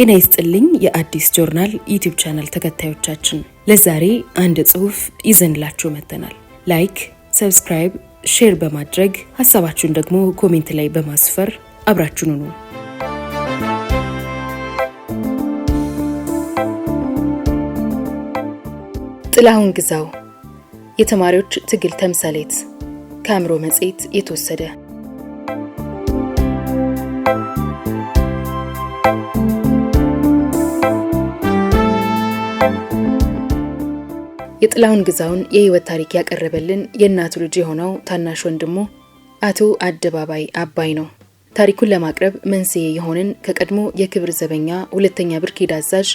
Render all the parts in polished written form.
ጤና ይስጥልኝ የአዲስ ጆርናል ዩቲዩብ ቻናል ተከታዮቻችን፣ ለዛሬ አንድ ጽሑፍ ይዘንላችሁ መጥተናል። ላይክ፣ ሰብስክራይብ፣ ሼር በማድረግ ሐሳባችሁን ደግሞ ኮሜንት ላይ በማስፈር አብራችሁን ሁኑ። ጥላሁን ግዛው የተማሪዎች ትግል ተምሳሌት ከአእምሮ መጽሔት የተወሰደ። የጥላሁን ግዛውን የህይወት ታሪክ ያቀረበልን የእናቱ ልጅ የሆነው ታናሽ ወንድሙ አቶ አደባባይ አባይ ነው። ታሪኩን ለማቅረብ መንስኤ የሆንን ከቀድሞ የክብር ዘበኛ ሁለተኛ ብርጌድ አዛዥ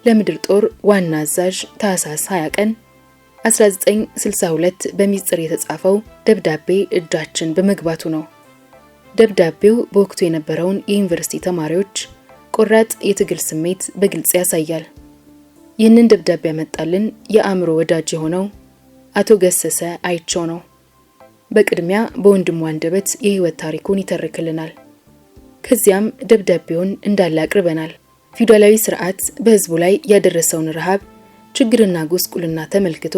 ለምድር ጦር ዋና አዛዥ ታህሳስ 20 ቀን 1962 በሚስጥር የተጻፈው ደብዳቤ እጃችን በመግባቱ ነው። ደብዳቤው በወቅቱ የነበረውን የዩኒቨርሲቲ ተማሪዎች ቆራጥ የትግል ስሜት በግልጽ ያሳያል። ይህንን ደብዳቤ ያመጣልን የአእምሮ ወዳጅ የሆነው አቶ ገሰሰ አይቸው ነው። በቅድሚያ በወንድሙ አንደበት የህይወት ታሪኩን ይተርክልናል። ከዚያም ደብዳቤውን እንዳለ አቅርበናል። ፊውዳላዊ ስርዓት በህዝቡ ላይ ያደረሰውን ረሃብ፣ ችግርና ጉስቁልና ተመልክቶ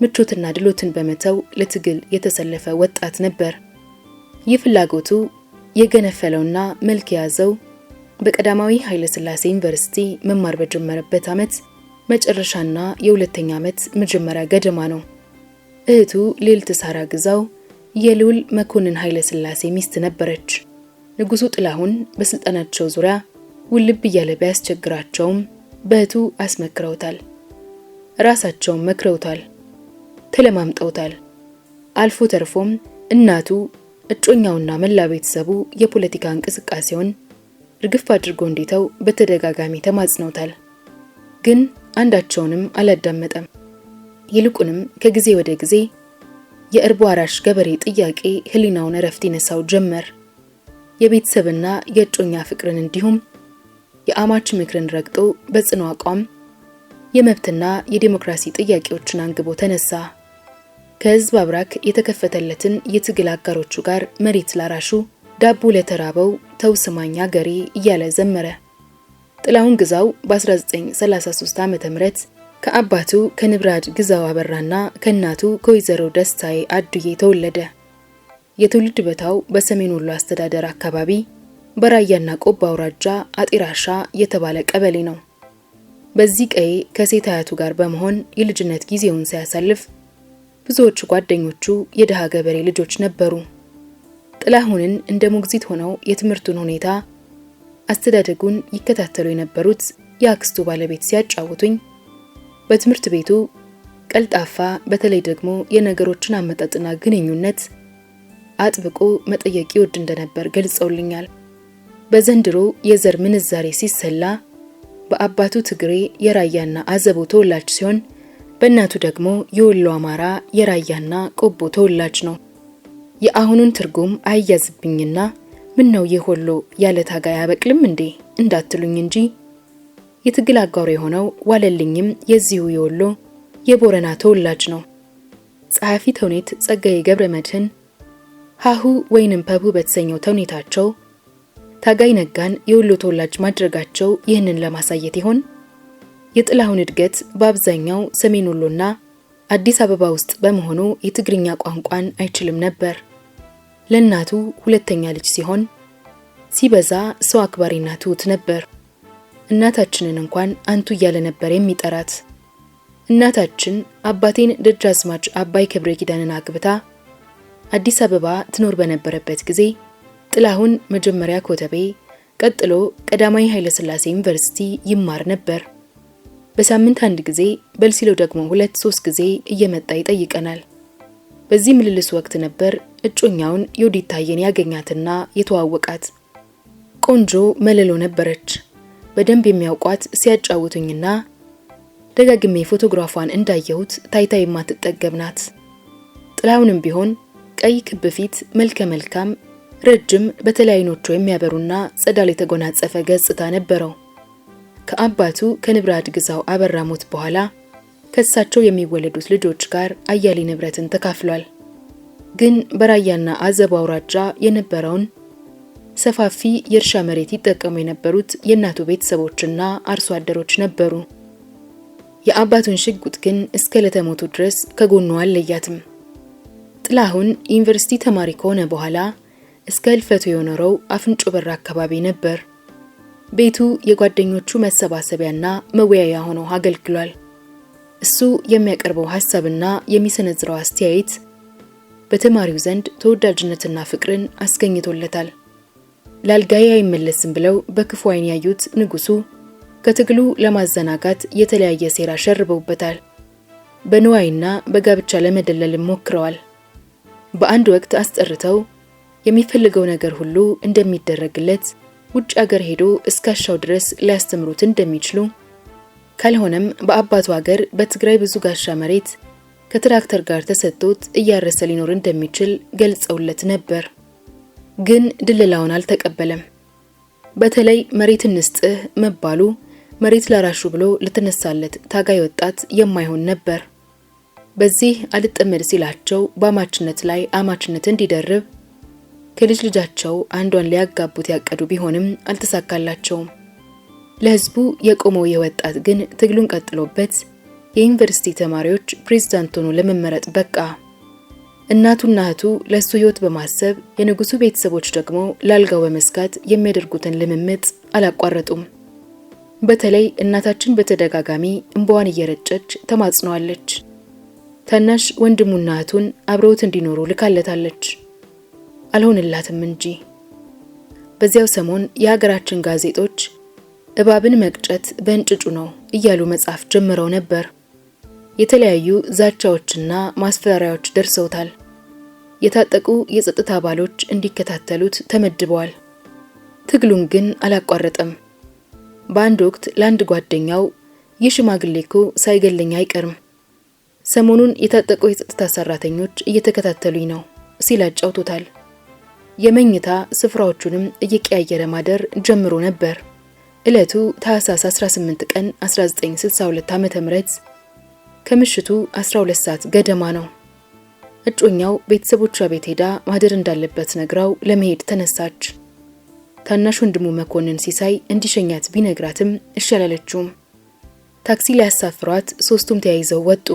ምቾትና ድሎትን በመተው ለትግል የተሰለፈ ወጣት ነበር። ይህ ፍላጎቱ የገነፈለውና መልክ የያዘው በቀዳማዊ ኃይለ ሥላሴ ዩኒቨርሲቲ መማር በጀመረበት ዓመት መጨረሻና የሁለተኛ ዓመት መጀመሪያ ገደማ ነው። እህቱ ልዕልት ሳራ ግዛው የልዑል መኮንን ኃይለ ሥላሴ ሚስት ነበረች። ንጉሱ ጥላሁን በስልጣናቸው ዙሪያ ውልብ እያለ ቢያስቸግራቸውም በእህቱ አስመክረውታል። ራሳቸውም መክረውታል፣ ተለማምጠውታል። አልፎ ተርፎም እናቱ እጮኛውና መላ ቤተሰቡ የፖለቲካ እንቅስቃሴውን ርግፍ አድርጎ እንዲተው በተደጋጋሚ ተማጽነውታል። ግን አንዳቸውንም አላዳመጠም። ይልቁንም ከጊዜ ወደ ጊዜ የእርቦ አራሽ ገበሬ ጥያቄ ህሊናውን እረፍት ይነሳው ጀመር። የቤተሰብና የእጮኛ ፍቅርን እንዲሁም የአማች ምክርን ረግጦ በጽኑ አቋም የመብትና የዲሞክራሲ ጥያቄዎችን አንግቦ ተነሳ። ከህዝብ አብራክ የተከፈተለትን የትግል አጋሮቹ ጋር መሬት ላራሹ ዳቦ ለተራበው ተውስማኝ አገሬ እያለ ዘመረ። ጥላሁን ግዛው በ1933 ዓ.ም ከአባቱ ከንብራድ ግዛው አበራና ከእናቱ ከወይዘሮ ደስታዬ አዱዬ ተወለደ። የትውልድ ቦታው በሰሜን ወሎ አስተዳደር አካባቢ በራያና ቆቦ አውራጃ አጢራሻ የተባለ ቀበሌ ነው። በዚህ ቀዬ ከሴት አያቱ ጋር በመሆን የልጅነት ጊዜውን ሲያሳልፍ ብዙዎቹ ጓደኞቹ የደሃ ገበሬ ልጆች ነበሩ። ጥላሁንን እንደ ሞግዚት ሆነው የትምህርቱን ሁኔታ አስተዳደጉን ይከታተሉ የነበሩት የአክስቱ ባለቤት ሲያጫውቱኝ በትምህርት ቤቱ ቀልጣፋ፣ በተለይ ደግሞ የነገሮችን አመጣጥና ግንኙነት አጥብቆ መጠየቅ ይወድ እንደነበር ገልጸውልኛል። በዘንድሮ የዘር ምንዛሬ ሲሰላ በአባቱ ትግሬ የራያና አዘቦ ተወላጅ ሲሆን በእናቱ ደግሞ የወሎ አማራ የራያና ቆቦ ተወላጅ ነው። የአሁኑን ትርጉም አያዝብኝና ምን ነው የሆሎ ያለ ታጋይ ያበቅልም እንዴ እንዳትሉኝ እንጂ የትግል አጋሩ የሆነው ዋለልኝም የዚሁ የወሎ የቦረና ተወላጅ ነው። ጸሐፊ ተውኔት ጸጋዬ ገብረመድህን ሃሁ ወይንም ፐቡ በተሰኘው ተውኔታቸው ታጋይ ነጋን የወሎ ተወላጅ ማድረጋቸው ይህንን ለማሳየት ይሆን? የጥላሁን እድገት በአብዛኛው ሰሜን ወሎና አዲስ አበባ ውስጥ በመሆኑ የትግርኛ ቋንቋን አይችልም ነበር። ለእናቱ ሁለተኛ ልጅ ሲሆን ሲበዛ ሰው አክባሪና ትሁት ነበር። እናታችንን እንኳን አንቱ እያለ ነበር የሚጠራት። እናታችን አባቴን ደጃዝማች አባይ ክብረ ኪዳንን አግብታ አዲስ አበባ ትኖር በነበረበት ጊዜ ጥላሁን መጀመሪያ ኮተቤ፣ ቀጥሎ ቀዳማዊ ኃይለ ሥላሴ ዩኒቨርሲቲ ይማር ነበር። በሳምንት አንድ ጊዜ በልሲሎ ደግሞ 2-3 ጊዜ እየመጣ ይጠይቀናል። በዚህ ምልልስ ወቅት ነበር እጮኛውን ዮዲት ታየን ያገኛትና የተዋወቃት። ቆንጆ መለሎ ነበረች። በደንብ የሚያውቋት ሲያጫውቱኝና ደጋግሜ ፎቶግራፏን እንዳየሁት ታይታ የማትጠገብ ናት። ጥላሁንም ቢሆን ቀይ ክብ ፊት፣ መልከ መልካም፣ ረጅም፣ በተለይ አይኖቹ የሚያበሩና ጸዳል የተጎናጸፈ ገጽታ ነበረው። ከአባቱ ከንብራድ ግዛው አበራ ሞት በኋላ ከሳቸው የሚወለዱት ልጆች ጋር አያሌ ንብረትን ተካፍሏል። ግን በራያና አዘቦ አውራጃ የነበረውን ሰፋፊ የእርሻ መሬት ይጠቀሙ የነበሩት የእናቱ ቤተሰቦችና አርሶ አደሮች ነበሩ። የአባቱን ሽጉጥ ግን እስከ ለተሞቱ ድረስ ከጎኑ አልለያትም። ጥላሁን ዩኒቨርሲቲ ተማሪ ከሆነ በኋላ እስከ ህልፈቱ የኖረው አፍንጮ በር አካባቢ ነበር። ቤቱ የጓደኞቹ መሰባሰቢያና መወያያ ሆኖ አገልግሏል። እሱ የሚያቀርበው ሐሳብና የሚሰነዝረው አስተያየት በተማሪው ዘንድ ተወዳጅነትና ፍቅርን አስገኝቶለታል። ላልጋይ አይመለስም ብለው በክፉ አይን ያዩት ንጉሱ ከትግሉ ለማዘናጋት የተለያየ ሴራ ሸርበውበታል። በንዋይና በጋብቻ ለመደለል ሞክረዋል። በአንድ ወቅት አስጠርተው የሚፈልገው ነገር ሁሉ እንደሚደረግለት ውጭ አገር ሄዶ እስካሻው ድረስ ሊያስተምሩት እንደሚችሉ ካልሆነም በአባቱ ሀገር በትግራይ ብዙ ጋሻ መሬት ከትራክተር ጋር ተሰጥቶት እያረሰ ሊኖር እንደሚችል ገልጸውለት ነበር። ግን ድለላውን አልተቀበለም። በተለይ መሬት እንስጥህ መባሉ መሬት ላራሹ ብሎ ለተነሳለት ታጋይ ወጣት የማይሆን ነበር። በዚህ አልጠመድ ሲላቸው በአማችነት ላይ አማችነት እንዲደርብ ከልጅ ልጃቸው አንዷን ሊያጋቡት ያቀዱ ቢሆንም አልተሳካላቸውም። ለህዝቡ የቆመው የወጣት ግን ትግሉን ቀጥሎበት የዩኒቨርሲቲ ተማሪዎች ፕሬዝዳንት ሆኖ ለመመረጥ በቃ። እናቱና እህቱ ለሱ ህይወት በማሰብ የንጉሱ ቤተሰቦች ደግሞ ላልጋው በመስጋት የሚያደርጉትን ልምምጥ አላቋረጡም። በተለይ እናታችን በተደጋጋሚ እንባዋን እየረጨች ተማጽነዋለች። ታናሽ ወንድሙና እህቱን አብረውት እንዲኖሩ ልካለታለች። አልሆነላትም እንጂ። በዚያው ሰሞን የሀገራችን ጋዜጦች እባብን መቅጨት በእንጭጩ ነው እያሉ መጻፍ ጀምረው ነበር። የተለያዩ ዛቻዎችና ማስፈራሪያዎች ደርሰውታል። የታጠቁ የጸጥታ አባሎች እንዲከታተሉት ተመድበዋል። ትግሉን ግን አላቋረጠም። በአንድ ወቅት ለአንድ ጓደኛው ይህ ሽማግሌ እኮ ሳይገለኝ አይቀርም፣ ሰሞኑን የታጠቁ የጸጥታ ሰራተኞች እየተከታተሉኝ ነው ሲል አጫውቶታል። የመኝታ ስፍራዎቹንም እየቀያየረ ማደር ጀምሮ ነበር። ዕለቱ ታህሳስ 18 ቀን 1962 ዓ.ም ከምሽቱ 12 ሰዓት ገደማ ነው። እጮኛው ቤተሰቦቿ ቤት ሄዳ ማደር እንዳለበት ነግራው ለመሄድ ተነሳች። ታናሽ ወንድሙ መኮንን ሲሳይ እንዲሸኛት ቢነግራትም እሺ አላለችውም። ታክሲ ሊያሳፍሯት ሶስቱም ተያይዘው ወጡ።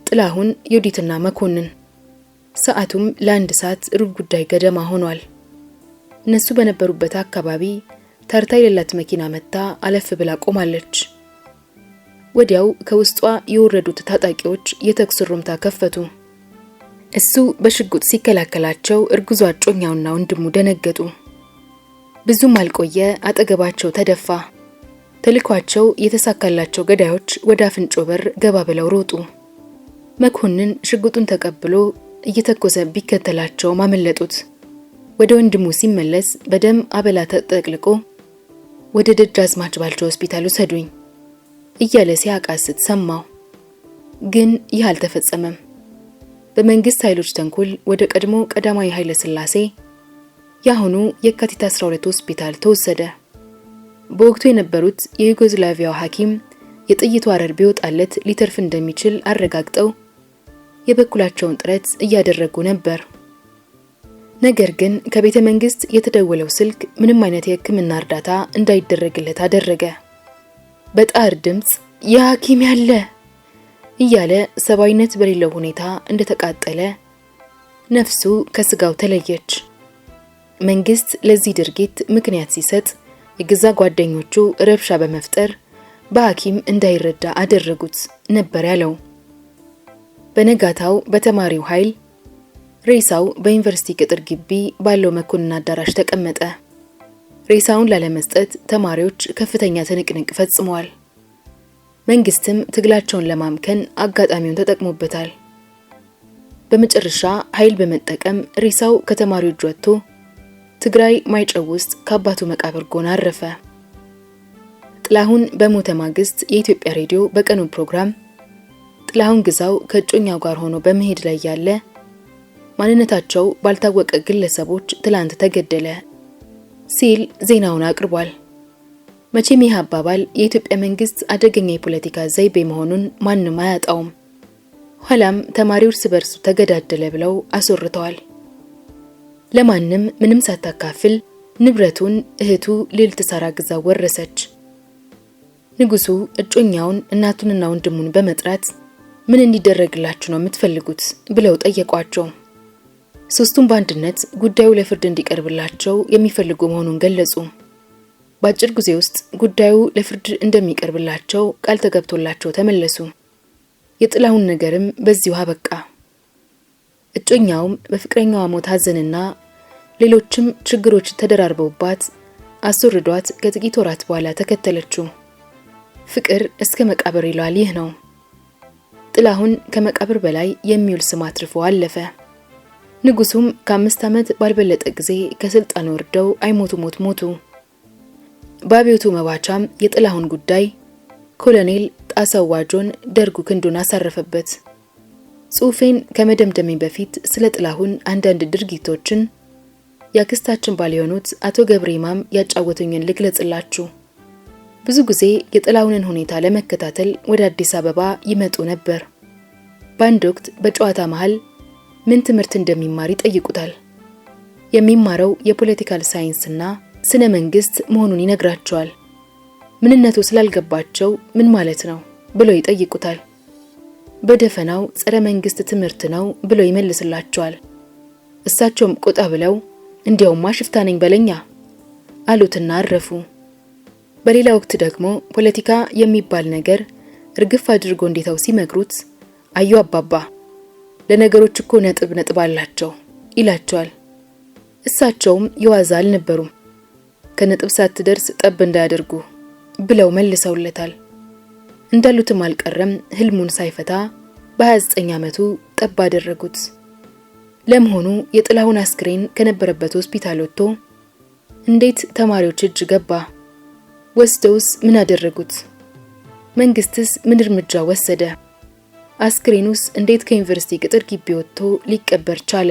ጥላሁን፣ ዮዲትና መኮንን። ሰዓቱም ለአንድ ሰዓት ሩብ ጉዳይ ገደማ ሆኗል። እነሱ በነበሩበት አካባቢ ተርታ የሌላት መኪና መጣ አለፍ ብላ ቆማለች። ወዲያው ከውስጧ የወረዱት ታጣቂዎች የተኩስ ሩምታ ከፈቱ። እሱ በሽጉጥ ሲከላከላቸው እርጉዟ እጮኛውና ወንድሙ ደነገጡ። ብዙም አልቆየ አጠገባቸው ተደፋ። ተልኳቸው የተሳካላቸው ገዳዮች ወደ አፍንጮ በር ገባ ብለው ሮጡ። መኮንን ሽጉጡን ተቀብሎ እየተኮሰ ቢከተላቸው ማመለጡት። ወደ ወንድሙ ሲመለስ በደም አበላ ተጠቅልቆ ወደ ደጃዝማች ባልቻ ሆስፒታል ወሰዱኝ እያለ ሲያቃስት ሰማው። ግን ይህ አልተፈጸመም። በመንግስት ኃይሎች ተንኮል ወደ ቀድሞ ቀዳማዊ ኃይለ ሥላሴ ያሁኑ የካቲት 12 ሆስፒታል ተወሰደ። በወቅቱ የነበሩት የዩጎዝላቪያው ሐኪም የጥይቱ አረር ቢወጣለት ሊተርፍ እንደሚችል አረጋግጠው የበኩላቸውን ጥረት እያደረጉ ነበር። ነገር ግን ከቤተ መንግስት የተደወለው ስልክ ምንም አይነት የሕክምና እርዳታ እንዳይደረግለት አደረገ። በጣር ድምጽ የሐኪም ያለ እያለ ሰባይነት በሌለው ሁኔታ እንደተቃጠለ ነፍሱ ከስጋው ተለየች። መንግስት ለዚህ ድርጊት ምክንያት ሲሰጥ የገዛ ጓደኞቹ ረብሻ በመፍጠር በሐኪም እንዳይረዳ አደረጉት ነበር ያለው። በነጋታው በተማሪው ኃይል ሬሳው በዩኒቨርሲቲ ቅጥር ግቢ ባለው መኮንን አዳራሽ ተቀመጠ። ሬሳውን ላለመስጠት ተማሪዎች ከፍተኛ ትንቅንቅ ፈጽመዋል። መንግስትም ትግላቸውን ለማምከን አጋጣሚውን ተጠቅሞበታል። በመጨረሻ ኃይል በመጠቀም ሬሳው ከተማሪው እጅ ወጥቶ ትግራይ ማይጨው ውስጥ ከአባቱ መቃብር ጎን አረፈ። ጥላሁን በሞተ ማግስት የኢትዮጵያ ሬዲዮ በቀኑ ፕሮግራም ጥላሁን ግዛው ከእጮኛው ጋር ሆኖ በመሄድ ላይ ያለ ማንነታቸው ባልታወቀ ግለሰቦች ትላንት ተገደለ ሲል ዜናውን አቅርቧል። መቼም ይህ አባባል የኢትዮጵያ መንግስት አደገኛ የፖለቲካ ዘይቤ መሆኑን ማንም አያጣውም። ኋላም ተማሪው እርስ በርሱ ተገዳደለ ብለው አስወርተዋል። ለማንም ምንም ሳታካፍል ንብረቱን እህቱ ልዕልት ሳራ ግዛው ወረሰች። ንጉሱ እጮኛውን እናቱንና ወንድሙን በመጥራት ምን እንዲደረግላችሁ ነው የምትፈልጉት ብለው ጠየቋቸው። ሶስቱም በአንድነት ጉዳዩ ለፍርድ እንዲቀርብላቸው የሚፈልጉ መሆኑን ገለጹ። በአጭር ጊዜ ውስጥ ጉዳዩ ለፍርድ እንደሚቀርብላቸው ቃል ተገብቶላቸው ተመለሱ። የጥላሁን ነገርም በዚሁ አበቃ። እጮኛውም በፍቅረኛዋ ሞት ሐዘንና ሌሎችም ችግሮች ተደራርበውባት አስወርዷት ከጥቂት ወራት በኋላ ተከተለችው። ፍቅር እስከ መቃብር ይሏል ይህ ነው። ጥላሁን ከመቃብር በላይ የሚውል ስም አትርፎ አለፈ። ንጉሱም ከ5 ዓመት ባልበለጠ ጊዜ ከስልጣን ወርደው አይሞቱ ሞት ሞቱ። በአብዮቱ መባቻም የጥላሁን ጉዳይ ኮሎኔል ጣሰው ዋጆን ደርጉ ክንዱን አሳረፈበት። ጽሑፌን ከመደምደሜ በፊት ስለ ጥላሁን አንዳንድ ድርጊቶችን ያክስታችን ባል የሆኑት አቶ ገብረ ኢማም ያጫወቱኝን ልግለጽላችሁ። ብዙ ጊዜ የጥላሁንን ሁኔታ ለመከታተል ወደ አዲስ አበባ ይመጡ ነበር። በአንድ ወቅት በጨዋታ መሃል ምን ትምህርት እንደሚማር ይጠይቁታል። የሚማረው የፖለቲካል ሳይንስና ስነ መንግስት መሆኑን ይነግራቸዋል። ምንነቱ ስላልገባቸው ምን ማለት ነው ብለው ይጠይቁታል። በደፈናው ጸረ መንግስት ትምህርት ነው ብለው ይመልስላቸዋል። እሳቸውም ቆጣ ብለው እንዲያውማ ሽፍታ ነኝ በለኛ አሉትና አረፉ። በሌላ ወቅት ደግሞ ፖለቲካ የሚባል ነገር እርግፍ አድርጎ እንዲተው ሲመክሩት አዩ አባባ ለነገሮች እኮ ነጥብ አላቸው ይላቸዋል። እሳቸውም የዋዛ አልነበሩም። ከነጥብ ሳትደርስ ጠብ እንዳያደርጉ ብለው መልሰውለታል። እንዳሉትም አልቀረም ህልሙን ሳይፈታ በ29 ዓመቱ ጠብ አደረጉት። ለመሆኑ የጥላሁን አስክሬን ከነበረበት ሆስፒታል ወጥቶ እንዴት ተማሪዎች እጅ ገባ? ወስደውስ ምን አደረጉት? መንግስትስ ምን እርምጃ ወሰደ? አስክሬኑስ እንዴት ከዩኒቨርሲቲ ቅጥር ግቢ ወጥቶ ሊቀበር ቻለ?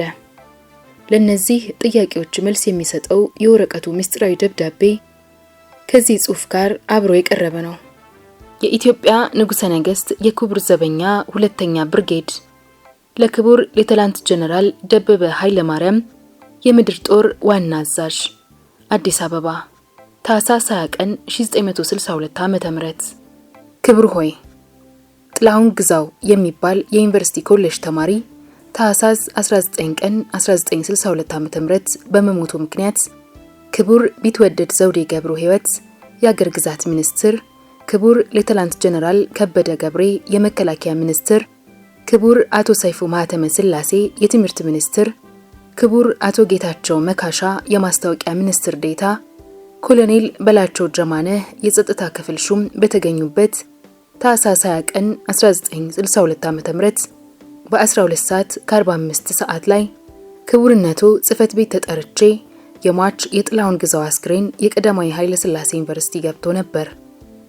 ለነዚህ ጥያቄዎች መልስ የሚሰጠው የወረቀቱ ምስጢራዊ ደብዳቤ ከዚህ ጽሑፍ ጋር አብሮ የቀረበ ነው። የኢትዮጵያ ንጉሠ ነገሥት የክቡር ዘበኛ ሁለተኛ ብርጌድ ለክቡር ሌተናንት ጀነራል ደበበ ኃይለ ማርያም የምድር ጦር ዋና አዛዥ አዲስ አበባ ታኅሳስ 20 ቀን 1962 ዓ.ም። ክብር ሆይ ጥላሁን ግዛው የሚባል የዩኒቨርሲቲ ኮሌጅ ተማሪ ታኅሳስ 19 ቀን 1962 ዓ.ም በመሞቱ ምክንያት ክቡር ቢትወደድ ዘውዴ ገብሩ ሕይወት የአገር ግዛት ሚኒስትር፣ ክቡር ሌተናንት ጀነራል ከበደ ገብሬ የመከላከያ ሚኒስትር፣ ክቡር አቶ ሰይፉ ማህተመ ስላሴ የትምህርት ሚኒስትር፣ ክቡር አቶ ጌታቸው መካሻ የማስታወቂያ ሚኒስትር ዴታ፣ ኮሎኔል በላቸው ጀማነ የጸጥታ ክፍል ሹም በተገኙበት ታኅሳስ 20 ቀን 1962 ዓ.ም በ12 ሰዓት ከ45 ሰዓት ላይ ክቡርነቱ ጽሕፈት ቤት ተጠርቼ የሟች የጥላሁን ግዛው አስክሬን የቀዳማዊ ኃይለ ሥላሴ ዩኒቨርሲቲ ገብቶ ነበር።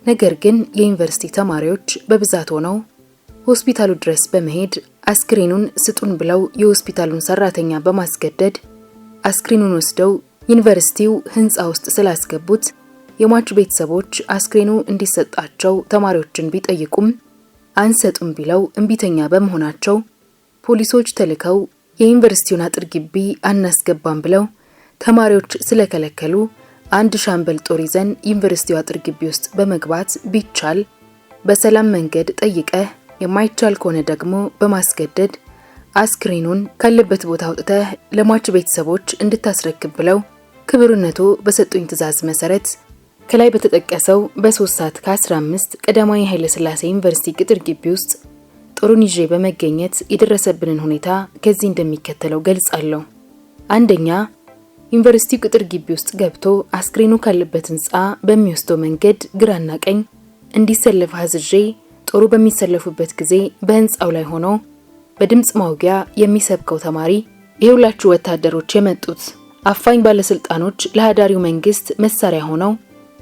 ነገር ግን የዩኒቨርሲቲ ተማሪዎች በብዛት ሆነው ሆስፒታሉ ድረስ በመሄድ አስክሬኑን ስጡን ብለው የሆስፒታሉን ሰራተኛ በማስገደድ አስክሬኑን ወስደው ዩኒቨርሲቲው ህንጻ ውስጥ ስላስገቡት የሟች ቤተሰቦች አስክሬኑ እንዲሰጣቸው ተማሪዎችን ቢጠይቁም አንሰጡም ቢለው እንቢተኛ በመሆናቸው ፖሊሶች ተልከው የዩኒቨርሲቲውን አጥር ግቢ አናስገባም ብለው ተማሪዎች ስለከለከሉ አንድ ሻምበል ጦር ይዘን ዩኒቨርሲቲው አጥር ግቢ ውስጥ በመግባት ቢቻል በሰላም መንገድ ጠይቀህ የማይቻል ከሆነ ደግሞ በማስገደድ አስክሬኑን ካለበት ቦታ አውጥተህ ለሟች ቤተሰቦች እንድታስረክብ ብለው ክብርነቱ በሰጡኝ ትዕዛዝ መሰረት ከላይ በተጠቀሰው በ3 ሰዓት ከ15 ቀዳማዊ ኃይለ ሥላሴ ዩኒቨርሲቲ ቅጥር ግቢ ውስጥ ጦሩን ይዤ በመገኘት የደረሰብንን ሁኔታ ከዚህ እንደሚከተለው ገልጻለሁ። አንደኛ፣ ዩኒቨርሲቲው ቅጥር ግቢ ውስጥ ገብቶ አስክሬኑ ካለበት ህንጻ በሚወስደው መንገድ ግራና ቀኝ እንዲሰለፍ አዝዤ ጦሩ በሚሰለፉበት ጊዜ በህንጻው ላይ ሆኖ በድምጽ ማውጊያ የሚሰብከው ተማሪ የሁላችሁ ወታደሮች የመጡት አፋኝ ባለስልጣኖች ለሃዳሪው መንግስት መሳሪያ ሆነው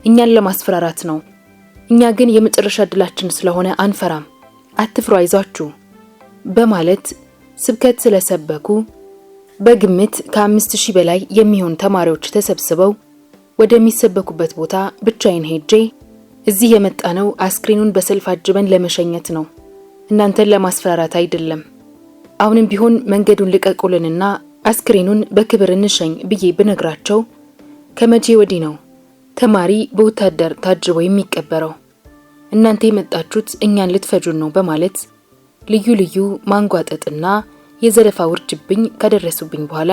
እኛን ለማስፈራራት ነው። እኛ ግን የመጨረሻ ድላችን ስለሆነ አንፈራም፣ አትፍሩ፣ አይዟችሁ በማለት ስብከት ስለሰበኩ በግምት ከ5000 በላይ የሚሆን ተማሪዎች ተሰብስበው ወደሚሰበኩበት ቦታ ብቻዬን ሄጄ እዚህ የመጣነው አስክሬኑን በሰልፍ አጅበን ለመሸኘት ነው፣ እናንተን ለማስፈራራት አይደለም። አሁንም ቢሆን መንገዱን ልቀቁልንና አስክሬኑን በክብር እንሸኝ ብዬ ብነግራቸው ከመቼ ወዲህ ነው ተማሪ በወታደር ታጅቦ የሚቀበረው? እናንተ የመጣችሁት እኛን ልትፈጁን ነው በማለት ልዩ ልዩ ማንጓጠጥና የዘለፋ ውርጅብኝ ካደረሱብኝ በኋላ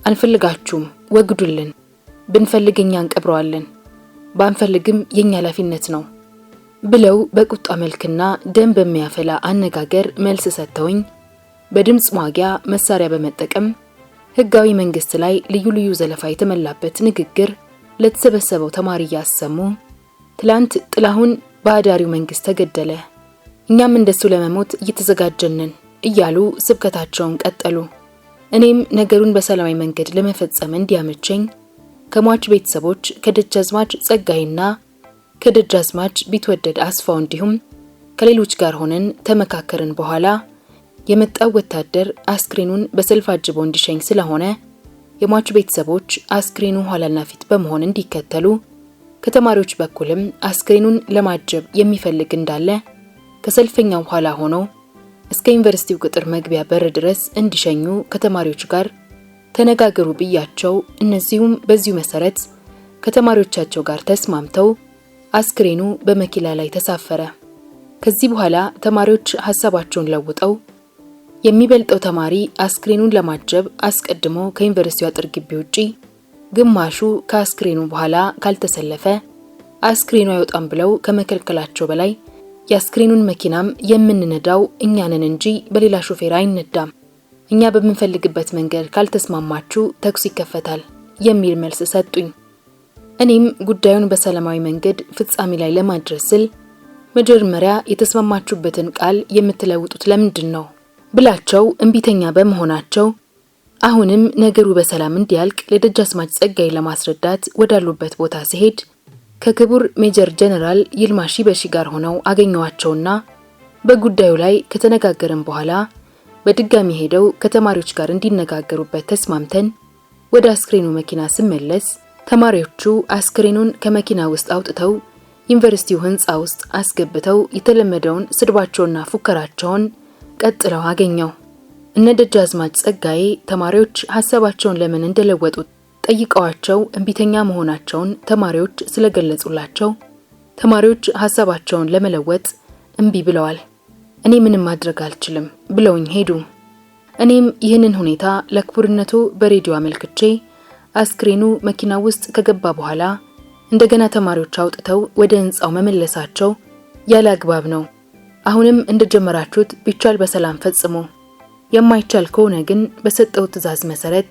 አንፈልጋችሁም፣ ወግዱልን፣ ብንፈልግ እኛ እንቀብረዋለን፣ ባንፈልግም የኛ ኃላፊነት ነው ብለው በቁጣ መልክና ደም በሚያፈላ አነጋገር መልስ ሰጥተውኝ በድምጽ ማጊያ መሳሪያ በመጠቀም ህጋዊ መንግስት ላይ ልዩ ልዩ ዘለፋ የተመላበት ንግግር ለተሰበሰበው ተማሪ ያሰሙ። ትላንት ጥላሁን በአዳሪው መንግስት ተገደለ፣ እኛም እንደሱ ለመሞት እየተዘጋጀንን እያሉ ስብከታቸውን ቀጠሉ። እኔም ነገሩን በሰላማዊ መንገድ ለመፈጸም እንዲያመቸኝ ከሟች ቤተሰቦች ከደጃዝማች ጸጋይና ከደጃዝማች ቢትወደድ አስፋው እንዲሁም ከሌሎች ጋር ሆነን ተመካከርን። በኋላ የመጣው ወታደር አስክሬኑን በሰልፍ አጅቦ እንዲሸኝ ስለሆነ የሟች ቤተሰቦች አስክሬኑ ኋላና ፊት በመሆን እንዲከተሉ፣ ከተማሪዎች በኩልም አስክሬኑን ለማጀብ የሚፈልግ እንዳለ ከሰልፈኛው ኋላ ሆኖ እስከ ዩኒቨርሲቲው ቅጥር መግቢያ በር ድረስ እንዲሸኙ ከተማሪዎች ጋር ተነጋገሩ ብያቸው፣ እነዚሁም በዚሁ መሰረት ከተማሪዎቻቸው ጋር ተስማምተው አስክሬኑ በመኪና ላይ ተሳፈረ። ከዚህ በኋላ ተማሪዎች ሐሳባቸውን ለውጠው የሚበልጠው ተማሪ አስክሬኑን ለማጀብ አስቀድሞ ከዩኒቨርሲቲው አጥር ግቢ ውጪ፣ ግማሹ ከአስክሬኑ በኋላ ካልተሰለፈ አስክሬኑ አይወጣም ብለው ከመከልከላቸው በላይ የአስክሬኑን መኪናም የምንነዳው እኛ ነን እንጂ በሌላ ሾፌር አይነዳም፣ እኛ በምንፈልግበት መንገድ ካልተስማማችሁ ተኩስ ይከፈታል የሚል መልስ ሰጡኝ። እኔም ጉዳዩን በሰላማዊ መንገድ ፍጻሜ ላይ ለማድረስ ስል መጀመሪያ የተስማማችሁበትን ቃል የምትለውጡት ለምንድን ነው ብላቸው እምቢተኛ በመሆናቸው አሁንም ነገሩ በሰላም እንዲያልቅ ለደጃዝማች ጸጋይ ለማስረዳት ወዳሉበት ቦታ ሲሄድ ከክቡር ሜጀር ጀነራል ይልማ ሺበሺ ጋር ሆነው አገኘዋቸውና በጉዳዩ ላይ ከተነጋገርን በኋላ በድጋሚ ሄደው ከተማሪዎች ጋር እንዲነጋገሩበት ተስማምተን ወደ አስክሬኑ መኪና ስመለስ ተማሪዎቹ አስክሬኑን ከመኪና ውስጥ አውጥተው ዩኒቨርሲቲው ህንጻ ውስጥ አስገብተው የተለመደውን ስድባቸውና ፉከራቸውን ቀጥለው አገኘው። እነ ደጃዝማች ጸጋይ ተማሪዎች ሐሳባቸውን ለምን እንደለወጡ ጠይቀዋቸው እምቢተኛ መሆናቸውን ተማሪዎች ስለገለጹላቸው ተማሪዎች ሐሳባቸውን ለመለወጥ እምቢ ብለዋል። እኔ ምንም ማድረግ አልችልም ብለውኝ ሄዱ። እኔም ይህንን ሁኔታ ለክቡርነቱ በሬዲዮ አመልክቼ አስክሬኑ መኪና ውስጥ ከገባ በኋላ እንደገና ተማሪዎች አውጥተው ወደ ህንጻው መመለሳቸው ያለ አግባብ ነው። አሁንም እንደጀመራችሁት ቢቻል በሰላም ፈጽሙ፣ የማይቻል ከሆነ ግን በሰጠው ትዕዛዝ መሰረት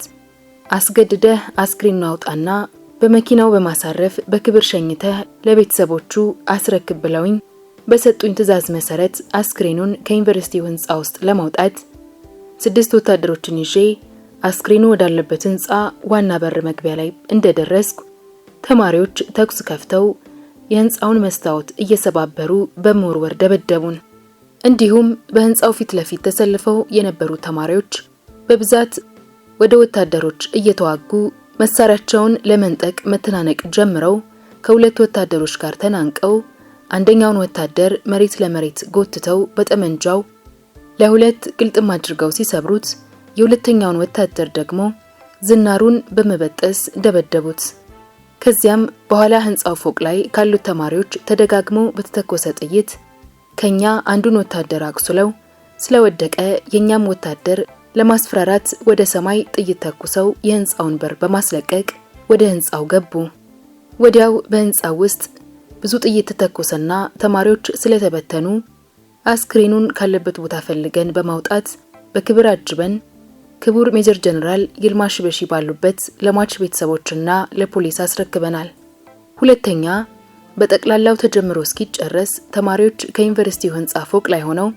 አስገድደህ አስክሬኑን አውጣና በመኪናው በማሳረፍ በክብር ሸኝተህ ለቤተሰቦቹ አስረክብ ብለውኝ በሰጡኝ ትዕዛዝ መሰረት አስክሬኑን ከዩኒቨርሲቲው ህንጻ ውስጥ ለማውጣት 6 ወታደሮችን ይዤ አስክሬኑ ወዳለበት ህንጻ ዋና በር መግቢያ ላይ እንደደረስኩ ተማሪዎች ተኩስ ከፍተው የህንጻውን መስታወት እየሰባበሩ በመወርወር ደበደቡን። እንዲሁም በህንጻው ፊት ለፊት ተሰልፈው የነበሩ ተማሪዎች በብዛት ወደ ወታደሮች እየተዋጉ መሳሪያቸውን ለመንጠቅ መተናነቅ ጀምረው ከሁለት ወታደሮች ጋር ተናንቀው አንደኛውን ወታደር መሬት ለመሬት ጎትተው በጠመንጃው ለሁለት ግልጥም አድርገው ሲሰብሩት የሁለተኛውን ወታደር ደግሞ ዝናሩን በመበጠስ ደበደቡት። ከዚያም በኋላ ህንጻው ፎቅ ላይ ካሉት ተማሪዎች ተደጋግሞ በተተኮሰ ጥይት ከኛ አንዱን ወታደር አቁስለው ስለወደቀ የኛም ወታደር ለማስፈራራት ወደ ሰማይ ጥይት ተኩሰው የህንጻውን በር በማስለቀቅ ወደ ህንጻው ገቡ። ወዲያው በህንጻው ውስጥ ብዙ ጥይት ተተኮሰና ተማሪዎች ስለተበተኑ አስክሬኑን ካለበት ቦታ ፈልገን በማውጣት በክብር አጅበን ክቡር ሜጀር ጀነራል ይልማ ሺበሺ ባሉበት ለሟች ቤተሰቦችና ለፖሊስ አስረክበናል። ሁለተኛ በጠቅላላው ተጀምሮ እስኪጨረስ ተማሪዎች ከዩኒቨርሲቲው ህንጻ ፎቅ ላይ ሆነው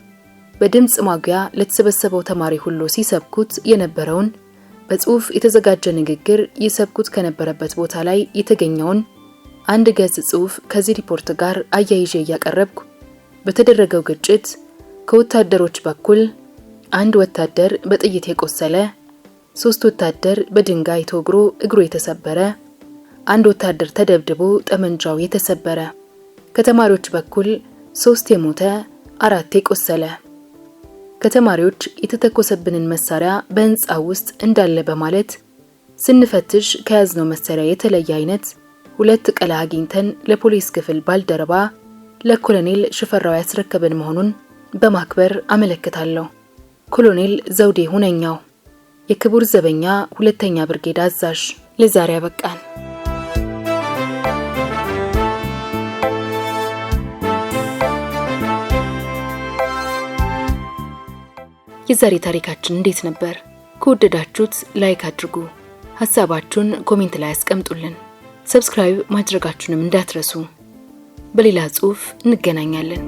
በድምጽ ማጉያ ለተሰበሰበው ተማሪ ሁሉ ሲሰብኩት የነበረውን በጽሁፍ የተዘጋጀ ንግግር ይሰብኩት ከነበረበት ቦታ ላይ የተገኘውን አንድ ገጽ ጽሁፍ ከዚህ ሪፖርት ጋር አያይዤ ያቀረብኩ በተደረገው ግጭት ከወታደሮች በኩል አንድ ወታደር በጥይት የቆሰለ፣ 3 ወታደር በድንጋይ ተወግሮ እግሩ የተሰበረ፣ አንድ ወታደር ተደብድቦ ጠመንጃው የተሰበረ፣ ከተማሪዎች በኩል 3 የሞተ፣ 4 የቆሰለ፣ ከተማሪዎች የተተኮሰብንን መሳሪያ በህንጻው ውስጥ እንዳለ በማለት ስንፈትሽ ከያዝነው መሳሪያ የተለየ አይነት 2 ቀላ አግኝተን ለፖሊስ ክፍል ባልደረባ ለኮሎኔል ሽፈራው ያስረከበን መሆኑን በማክበር አመለክታለሁ። ኮሎኔል ዘውዴ ሁነኛው የክቡር ዘበኛ 2ኛ ብርጌድ አዛዥ። ለዛሬ አበቃን። የዛሬ ታሪካችን እንዴት ነበር? ከወደዳችሁት ላይክ አድርጉ። ሐሳባችሁን ኮሜንት ላይ አስቀምጡልን። ሰብስክራይብ ማድረጋችሁንም እንዳትረሱ። በሌላ ጽሑፍ እንገናኛለን።